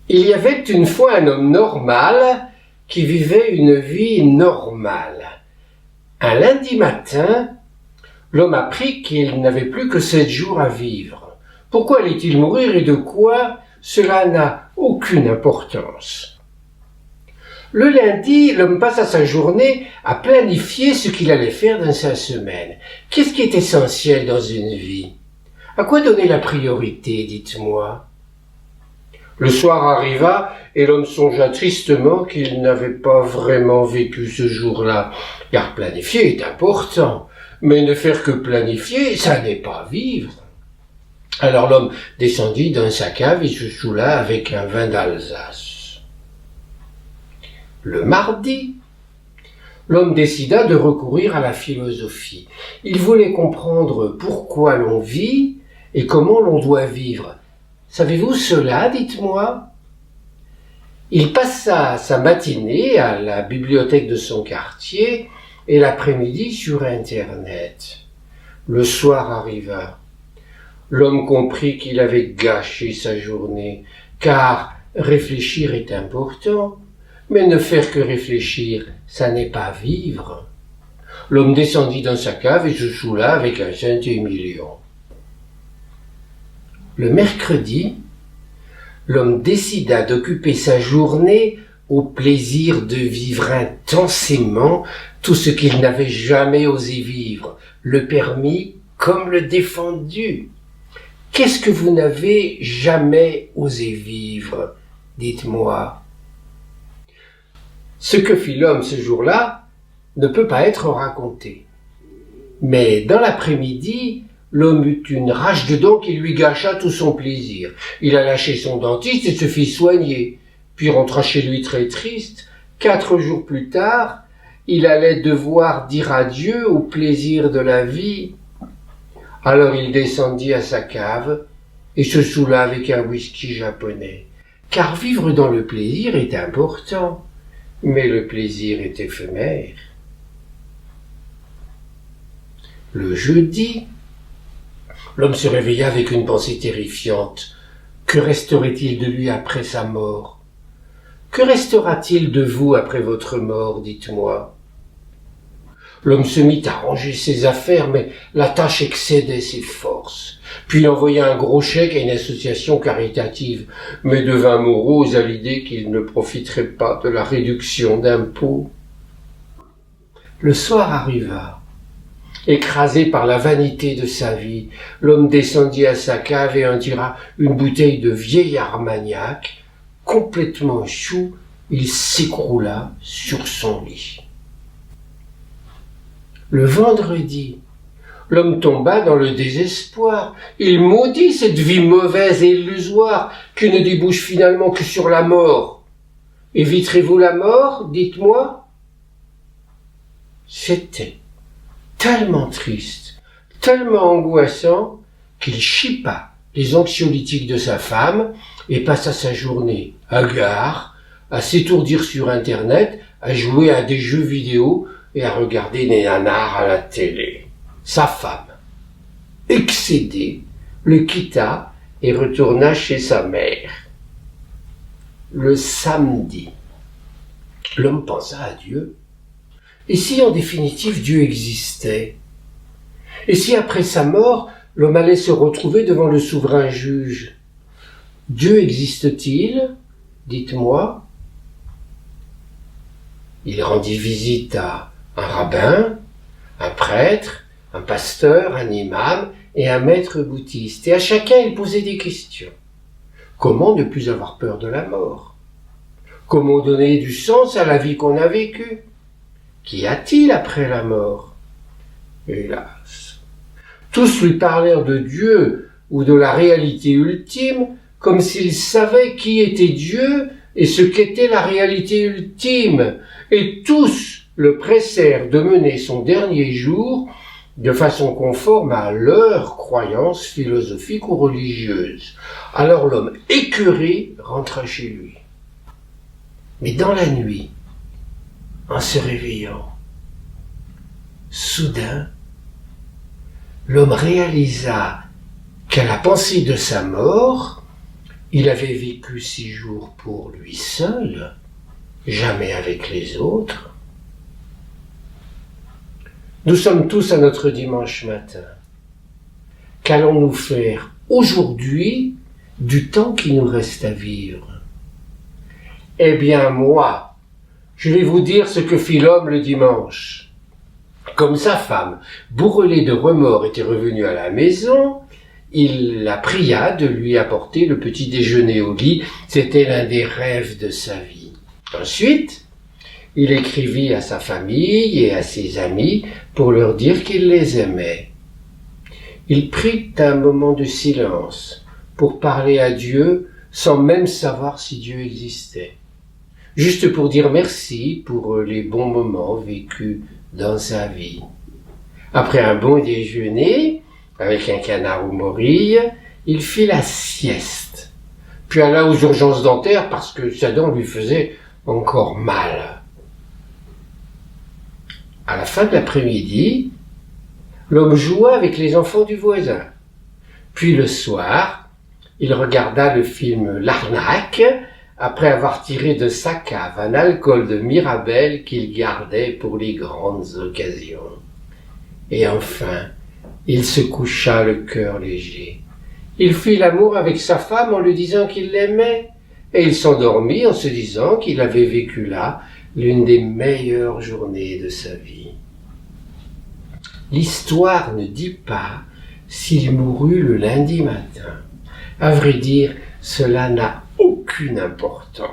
Il y avait une fois un homme normal qui vivait une vie normale. Un lundi matin, l'homme apprit qu'il n'avait plus que 7 jours à vivre. Pourquoi allait-il mourir et de quoi? Cela n'a aucune importance. Le lundi, l'homme passa sa journée à planifier ce qu'il allait faire dans sa semaine. Qu'est-ce qui est essentiel dans une vie? À quoi donner la priorité, dites-moi? Le soir arriva et l'homme songea tristement qu'il n'avait pas vraiment vécu ce jour-là, car planifier est important, mais ne faire que planifier, ça n'est pas vivre. Alors l'homme descendit dans sa cave et se saoula avec un vin d'Alsace. Le mardi, l'homme décida de recourir à la philosophie. Il voulait comprendre pourquoi l'on vit et comment l'on doit vivre. Savez-vous cela, dites-moi? Il passa sa matinée à la bibliothèque de son quartier et l'après-midi sur Internet. Le soir arriva. L'homme comprit qu'il avait gâché sa journée, car réfléchir est important, mais ne faire que réfléchir, ça n'est pas vivre. L'homme descendit dans sa cave et se saoula avec un Saint-Émilion. Le mercredi, l'homme décida d'occuper sa journée au plaisir de vivre intensément tout ce qu'il n'avait jamais osé vivre, le permis comme le défendu. Qu'est-ce que vous n'avez jamais osé vivre? Dites-moi. Ce que fit l'homme ce jour-là ne peut pas être raconté. Mais dans l'après-midi, l'homme eut une rage de dents qui lui gâcha tout son plaisir. Il alla chez son dentiste et se fit soigner, puis rentra chez lui très triste. 4 jours plus tard, il allait devoir dire adieu au plaisir de la vie. Alors il descendit à sa cave et se saoula avec un whisky japonais. Car vivre dans le plaisir est important, mais le plaisir est éphémère. Le jeudi, l'homme se réveilla avec une pensée terrifiante. Que resterait-il de lui après sa mort? Que restera-t-il de vous après votre mort, dites-moi? L'homme se mit à ranger ses affaires, mais la tâche excédait ses forces. Puis il envoya un gros chèque à une association caritative, mais devint morose à l'idée qu'il ne profiterait pas de la réduction d'impôts. Le soir arriva. Écrasé par la vanité de sa vie, l'homme descendit à sa cave et en tira une bouteille de vieil Armagnac. Complètement chou, il s'écroula sur son lit. Le vendredi, l'homme tomba dans le désespoir. Il maudit cette vie mauvaise et illusoire qui ne débouche finalement que sur la mort. Éviterez-vous la mort, dites-moi? C'était tellement triste, tellement angoissant, qu'il chippa les anxiolytiques de sa femme et passa sa journée hagard à s'étourdir sur Internet, à jouer à des jeux vidéo et à regarder des nanars à la télé. Sa femme, excédée, le quitta et retourna chez sa mère. Le samedi, l'homme pensa à Dieu. Et si en définitive Dieu existait? Et si après sa mort, l'homme allait se retrouver devant le souverain juge? Dieu existe-t-il? Dites-moi. Il rendit visite à un rabbin, un prêtre, un pasteur, un imam et un maître bouddhiste. Et à chacun, il posait des questions. Comment ne plus avoir peur de la mort? Comment donner du sens à la vie qu'on a vécue? Qu'y a-t-il après la mort? Hélas. Tous lui parlèrent de Dieu ou de la réalité ultime, comme s'ils savaient qui était Dieu et ce qu'était la réalité ultime, et tous le pressèrent de mener son dernier jour de façon conforme à leurs croyances philosophiques ou religieuses. Alors l'homme écœuré rentra chez lui. Mais dans la nuit, en se réveillant, soudain, l'homme réalisa qu'à la pensée de sa mort, Il avait vécu 6 jours pour lui seul, jamais avec les autres. Nous sommes tous à notre dimanche matin. Qu'allons-nous faire aujourd'hui du temps qui nous reste à vivre? Eh bien moi, je vais vous dire ce que fit l'homme le dimanche. Comme sa femme, bourrelée de remords, était revenue à la maison, il la pria de lui apporter le petit déjeuner au lit. C'était l'un des rêves de sa vie. Ensuite, il écrivit à sa famille et à ses amis pour leur dire qu'il les aimait. Il prit un moment de silence pour parler à Dieu sans même savoir si Dieu existait. Juste pour dire merci pour les bons moments vécus dans sa vie. Après un bon déjeuner, avec un canard aux morilles, il fit la sieste, puis alla aux urgences dentaires parce que sa dent lui faisait encore mal. À la fin de l'après-midi, l'homme joua avec les enfants du voisin. Puis le soir, il regarda le film L'Arnaque, après avoir tiré de sa cave un alcool de Mirabelle qu'il gardait pour les grandes occasions. Et enfin, il se coucha le cœur léger. Il fit l'amour avec sa femme en lui disant qu'il l'aimait, et il s'endormit en se disant qu'il avait vécu là l'une des meilleures journées de sa vie. L'histoire ne dit pas s'il mourut le lundi matin. À vrai dire, cela n'a aucune importance.